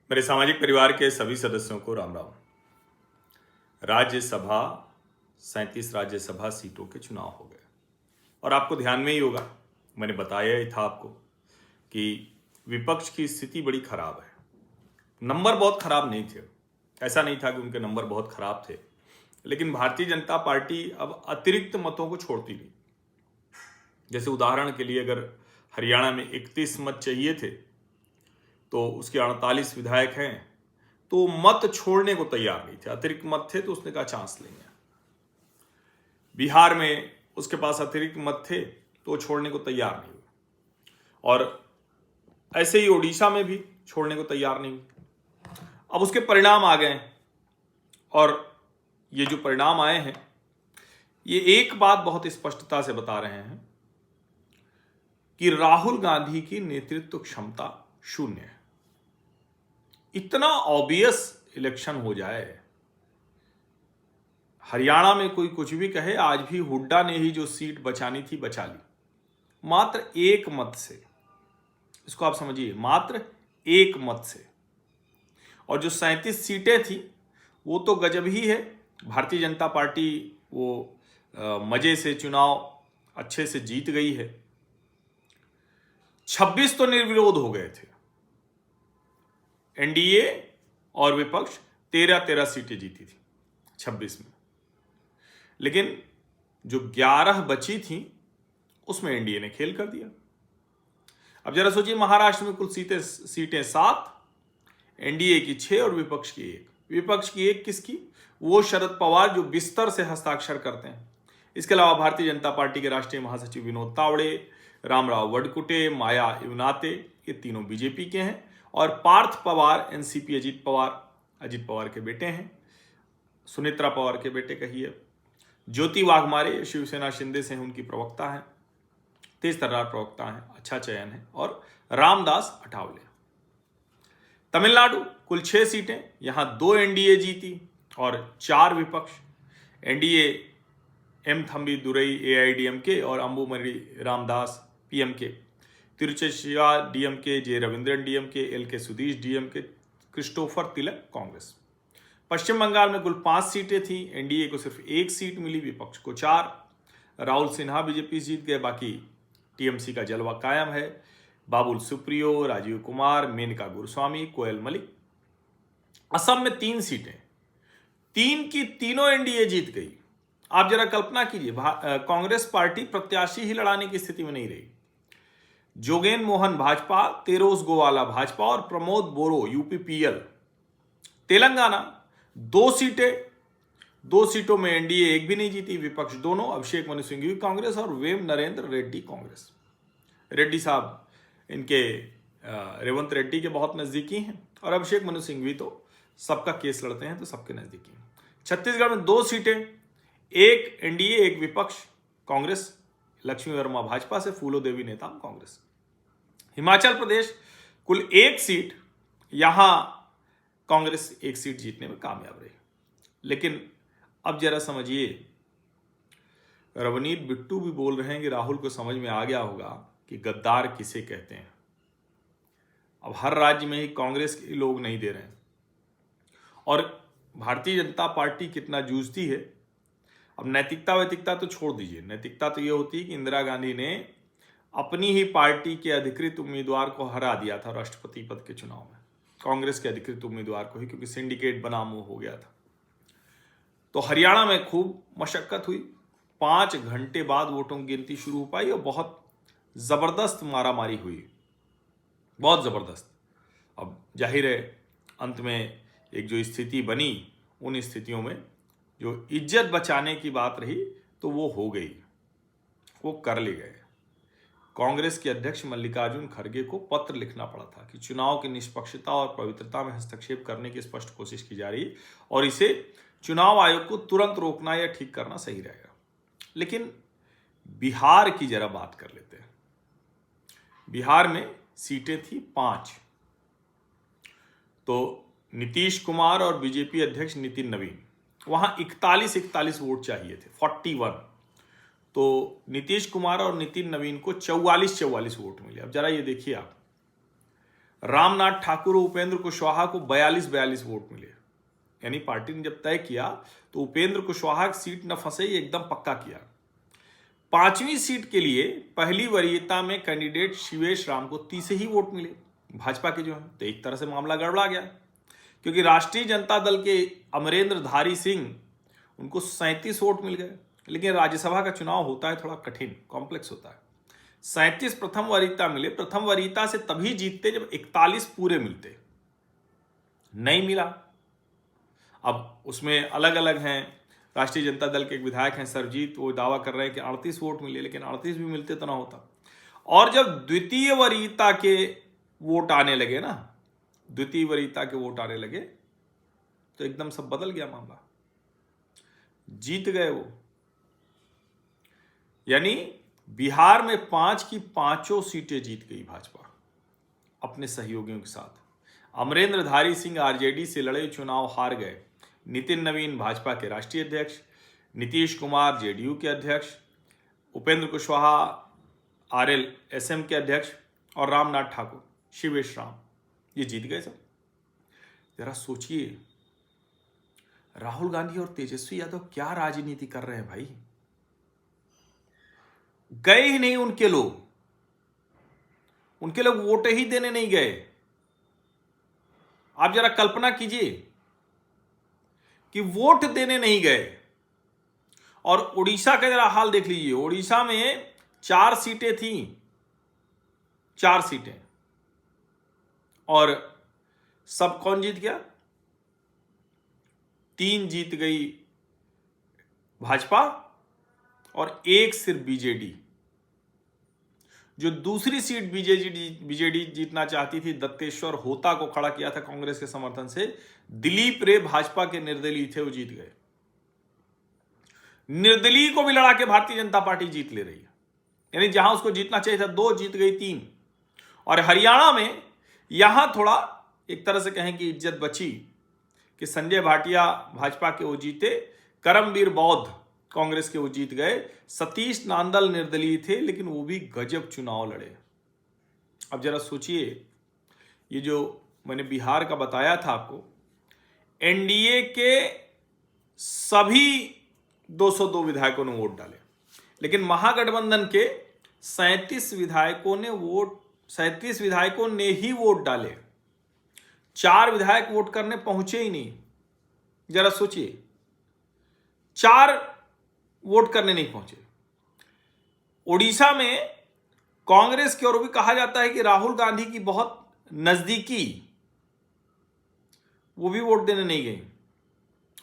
मेरे सामाजिक परिवार के सभी सदस्यों को राम राम। राज्यसभा 37 राज्यसभा सीटों के चुनाव हो गए और आपको ध्यान में ही होगा, मैंने बताया ही था आपको कि विपक्ष की स्थिति बड़ी खराब है। नंबर बहुत खराब नहीं थे, ऐसा नहीं था कि उनके नंबर बहुत खराब थे, लेकिन भारतीय जनता पार्टी अब अतिरिक्त मतों को छोड़ती नहीं। जैसे उदाहरण के लिए, अगर हरियाणा में 31 मत चाहिए थे तो उसके 48 विधायक हैं, तो मत छोड़ने को तैयार नहीं थे। अतिरिक्त मत थे तो उसने कहा चांस लेंगे। बिहार में उसके पास अतिरिक्त मत थे तो वो छोड़ने को तैयार नहीं हुए, और ऐसे ही ओडिशा में भी छोड़ने को तैयार नहीं हुए। अब उसके परिणाम आ गए, और ये जो परिणाम आए हैं ये एक बात बहुत स्पष्टता से बता रहे हैं कि राहुल गांधी की नेतृत्व क्षमता शून्य है। इतना ऑब्वियस इलेक्शन हो जाए, हरियाणा में कोई कुछ भी कहे, आज भी हुड्डा ने ही जो सीट बचानी थी बचा ली, मात्र एक मत से। इसको आप समझिए, मात्र एक मत से। और जो 37 सीटें थी वो तो गजब ही है। भारतीय जनता पार्टी वो मजे से चुनाव अच्छे से जीत गई है। 26 तो निर्विरोध हो गए थे। एनडीए और विपक्ष 13-13 सीटें जीती थी 26 में, लेकिन जो 11 बची थी उसमें एनडीए ने खेल कर दिया। अब जरा सोचिए, महाराष्ट्र में कुल सीटें 7, एनडीए की 6 और विपक्ष की 1। विपक्ष की 1 किसकी? वो शरद पवार जो बिस्तर से हस्ताक्षर करते हैं। इसके अलावा भारतीय जनता पार्टी के राष्ट्रीय महासचिव विनोद तावड़े, रामराव वडकुटे, माया इवनाते, ये तीनों बीजेपी के हैं, और पार्थ पवार एनसीपी अजीत पवार के बेटे हैं, सुनेत्रा पवार के बेटे कहिए। ज्योति वाघमारे शिवसेना शिंदे से उनकी प्रवक्ता हैं, तेज तर्रार प्रवक्ता हैं, अच्छा चयन है। और रामदास अठावले। तमिलनाडु कुल 6 सीटें, यहां 2 एनडीए जीती और 4 विपक्ष। NDA M Thambidurai AIADMK और अंबुमरी रामदास पीएमके, तिरुचिया DMK, J Ravindran DMK, L K Sudheesh DMK, Christopher Tilak Congress. Paschim Bengal में कुल 5 सीटें थी, एनडीए को सिर्फ 1 सीट मिली, विपक्ष को 4। राहुल सिन्हा बीजेपी जीत गए, बाकी टीएमसी का जलवा कायम है। बाबुल सुप्रियो, राजीव कुमार, मेनका गुरुस्वामी, कोयल मलिक। असम में 3 सीटें, 3 की तीनों एनडीए जीत गई। आप जरा कल्पना कीजिए, कांग्रेस पार्टी प्रत्याशी ही लड़ाने की स्थिति में नहीं रही। जोगेन मोहन भाजपा, तेरोस गोवाला भाजपा और प्रमोद बोरो यूपीपीएल। तेलंगाना 2 सीटें, 2 सीटों में एनडीए 1 भी नहीं जीती, विपक्ष दोनों। अभिषेक मनु सिंघवी कांग्रेस और वेम नरेंद्र रेड्डी कांग्रेस। रेड्डी साहब इनके रेवंत रेड्डी के बहुत नजदीकी हैं, और अभिषेक मनु सिंघवी तो सबका केस लड़ते हैं तो सबके नजदीकी हैं। छत्तीसगढ़ में 2 सीटें, 1 एनडीए 1 विपक्ष, कांग्रेस लक्ष्मी वर्मा भाजपा से, फूलो देवी नेताम कांग्रेस। हिमाचल प्रदेश कुल 1 सीट, यहां कांग्रेस 1 सीट जीतने में कामयाब रही। लेकिन अब जरा समझिए, रवनीत बिट्टू भी बोल रहे हैं कि राहुल को समझ में आ गया होगा कि गद्दार किसे कहते हैं। अब हर राज्य में ही कांग्रेस के लोग नहीं दे रहे हैं, और भारतीय जनता पार्टी कितना जूझती है। अब नैतिकता वैतिकता तो छोड़ दीजिए, नैतिकता तो ये होती है कि इंदिरा गांधी ने अपनी ही पार्टी के अधिकृत उम्मीदवार को हरा दिया था राष्ट्रपति पद के चुनाव में, कांग्रेस के अधिकृत उम्मीदवार को ही, क्योंकि सिंडिकेट बना मुंह हो गया था। तो हरियाणा में खूब मशक्कत हुई, 5 घंटे बाद वोटों की गिनती शुरू हो पाई, और बहुत जबरदस्त मारामारी हुई, बहुत जबरदस्त। अब जाहिर है, अंत में एक जो स्थिति बनी, उन स्थितियों में जो इज्जत बचाने की बात रही तो वो हो गई, वो कर ले गए। कांग्रेस के अध्यक्ष मल्लिकार्जुन खड़गे को पत्र लिखना पड़ा था कि चुनाव की निष्पक्षता और पवित्रता में हस्तक्षेप करने की स्पष्ट कोशिश की जा रही है, और इसे चुनाव आयोग को तुरंत रोकना या ठीक करना सही रहेगा। लेकिन बिहार की जरा बात कर लेते हैं। बिहार में सीटें थी 5, तो नीतीश कुमार और बीजेपी अध्यक्ष नितिन नवीन, वहां 41 वोट चाहिए थे, 41। तो नीतीश कुमार और नितिन नवीन को 44 वोट मिले। अब जरा ये देखिए आप, रामनाथ ठाकुर और उपेंद्र कुशवाहा को 42 वोट मिले। यानी पार्टी ने जब तय किया तो उपेंद्र कुशवाहा की सीट न फंसे, एकदम पक्का किया। 5वीं सीट के लिए पहली वरीयता में कैंडिडेट शिवेश राम को 30 ही वोट मिले भाजपा के जो है। तो एक तरह से मामला गड़बड़ा गया, क्योंकि राष्ट्रीय जनता दल के अमरेंद्र धारी सिंह, उनको 37 वोट मिल गए। लेकिन राज्यसभा का चुनाव होता है थोड़ा कठिन, कॉम्प्लेक्स होता है। 37 प्रथम वरीयता मिले। प्रथम वरीयता से तभी जीतते जब 41 पूरे मिलते, नहीं मिला। अब उसमें अलग अलग हैं। राष्ट्रीय जनता दल के एक विधायक हैं सरजीत, वो दावा कर रहे हैं कि 38 वोट मिले, लेकिन 38 भी मिलते तो ना होता। और जब द्वितीय वरीयता के वोट आने लगे ना, द्वितीय वरीयता के वोट आने लगे, तो एकदम सब बदल गया मामला, जीत गए वो। यानी बिहार में 5 की 5 सीटें जीत गई भाजपा अपने सहयोगियों के साथ। अमरेंद्र धारी सिंह आरजेडी से लड़े, चुनाव हार गए। नितिन नवीन भाजपा के राष्ट्रीय अध्यक्ष, नीतीश कुमार जेडीयू के अध्यक्ष, उपेंद्र कुशवाहा आरएलएसएम के अध्यक्ष और रामनाथ ठाकुर, शिवेश राम, ये जीत गए सब। जरा सोचिए, राहुल गांधी और तेजस्वी यादव क्या राजनीति कर रहे हैं भाई। गए ही नहीं उनके लोग वोट ही देने नहीं गए। आप जरा कल्पना कीजिए कि वोट देने नहीं गए। और उड़ीसा का जरा हाल देख लीजिए। उड़ीसा में 4 सीटें थी, 4 सीटें, और सब कौन जीत गया? 3 जीत गई भाजपा और 1 सिर्फ बीजेडी। जो दूसरी सीट बीजेडी जीतना चाहती थी, दत्तेश्वर होता को खड़ा किया था कांग्रेस के समर्थन से। दिलीप रे भाजपा के निर्दलीय थे, वो जीत गए। निर्दलीय को भी लड़ा के भारतीय जनता पार्टी जीत ले रही है। यानी जहां उसको जीतना चाहिए था 2, जीत गई 3। और हरियाणा में यहां थोड़ा एक तरह से कहें कि इज्जत बची कि संजय भाटिया भाजपा के वो जीते, करमवीर बौद्ध कांग्रेस के वो जीत गए। सतीश नांदल निर्दलीय थे, लेकिन वो भी गजब चुनाव लड़े। अब जरा सोचिए, ये जो मैंने बिहार का बताया था आपको, एनडीए के सभी 202 विधायकों ने वोट डाले, लेकिन महागठबंधन के 37 विधायकों ने ही वोट डाले। 4 विधायक वोट करने पहुंचे ही नहीं। जरा सोचिए, 4 वोट करने नहीं पहुंचे। ओडिशा में कांग्रेस की ओर भी कहा जाता है कि राहुल गांधी की बहुत नजदीकी, वो भी वोट देने नहीं गई।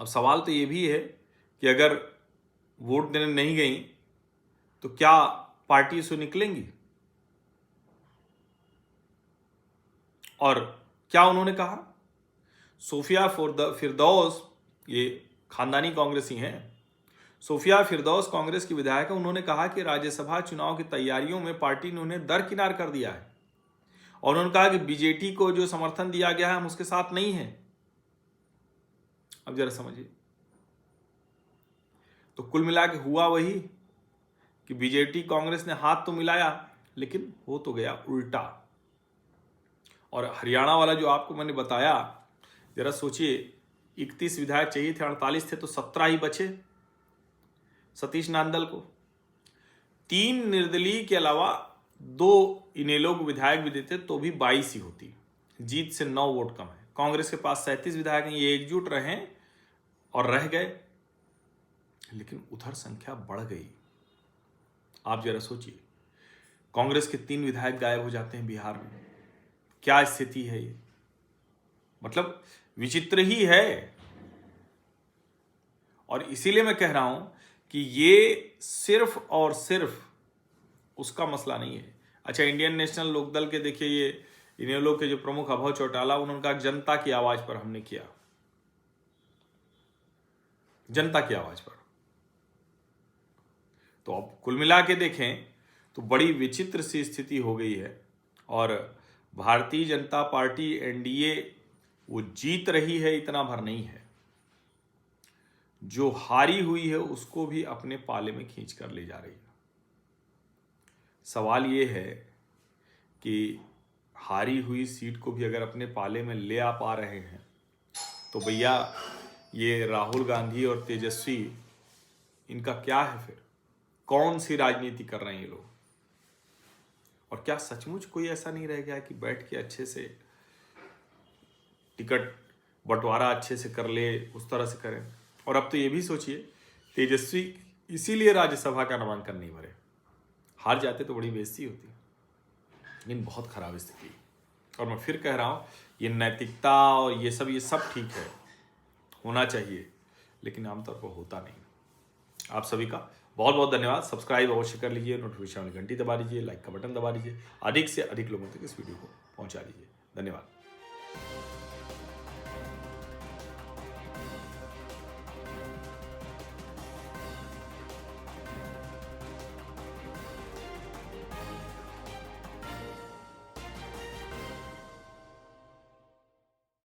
अब सवाल तो ये भी है कि अगर वोट देने नहीं गई तो क्या पार्टी से निकलेंगी? और क्या उन्होंने कहा? सोफिया फिरदौस, ये खानदानी कांग्रेसी हैं, सोफिया फिरदौस कांग्रेस की विधायक है। उन्होंने कहा कि राज्यसभा चुनाव की तैयारियों में पार्टी ने उन्हें दरकिनार कर दिया है। और उन्होंने कहा कि बीजेटी को जो समर्थन दिया गया है, हम उसके साथ नहीं हैं। अब जरा समझिए, तो कुल मिला के हुआ वही कि बीजेटी कांग्रेस ने हाथ तो मिलाया, लेकिन हो तो गया उल्टा। और हरियाणा वाला जो आपको मैंने बताया, जरा सोचिए, 31 विधायक चाहिए थे, 48 थे, तो 17 ही बचे सतीश नांदल को। 3 निर्दलीय के अलावा 2 इनेलो को विधायक भी देते तो भी 22 ही होती। जीत से 9 वोट कम है। कांग्रेस के पास 37 विधायक हैं, ये एकजुट रहे और रह गए, लेकिन उधर संख्या बढ़ गई। आप जरा सोचिए, कांग्रेस के 3 विधायक गायब हो जाते हैं बिहार में। क्या स्थिति है ये? मतलब विचित्र ही है। और इसीलिए मैं कह रहा हूं कि ये सिर्फ और सिर्फ उसका मसला नहीं है। अच्छा, इंडियन नेशनल लोकदल के देखिए, ये इनेलो के जो प्रमुख अभय चौटाला, उन्होंने कहा जनता की आवाज पर हमने किया, जनता की आवाज पर। तो अब कुल मिला के देखें तो बड़ी विचित्र सी स्थिति हो गई है। और भारतीय जनता पार्टी एनडीए वो जीत रही है, इतना भर नहीं है। जो हारी हुई है उसको भी अपने पाले में खींच कर ले जा रही है। सवाल ये है कि हारी हुई सीट को भी अगर अपने पाले में ले आ पा रहे हैं तो भैया ये राहुल गांधी और तेजस्वी, इनका क्या है फिर? कौन सी राजनीति कर रहे हैं ये लोग? और क्या सचमुच कोई ऐसा नहीं रह गया कि बैठ के अच्छे से टिकट बंटवारा अच्छे से कर ले, उस तरह से करें? और अब तो ये भी सोचिए, तेजस्वी इसीलिए राज्यसभा का नामांकन नहीं भरे, हार जाते तो बड़ी बेइज्जती होती, लेकिन बहुत खराब स्थिति। और मैं फिर कह रहा हूँ, ये नैतिकता और ये सब ठीक है, होना चाहिए, लेकिन आमतौर पर होता नहीं। आप सभी का बहुत बहुत धन्यवाद। सब्सक्राइब अवश्य कर लीजिए, नोटिफिकेशन वाली घंटी दबा लीजिए, लाइक का बटन दबा लीजिए, अधिक से अधिक लोगों तक इस वीडियो को पहुंचा दीजिए। धन्यवाद।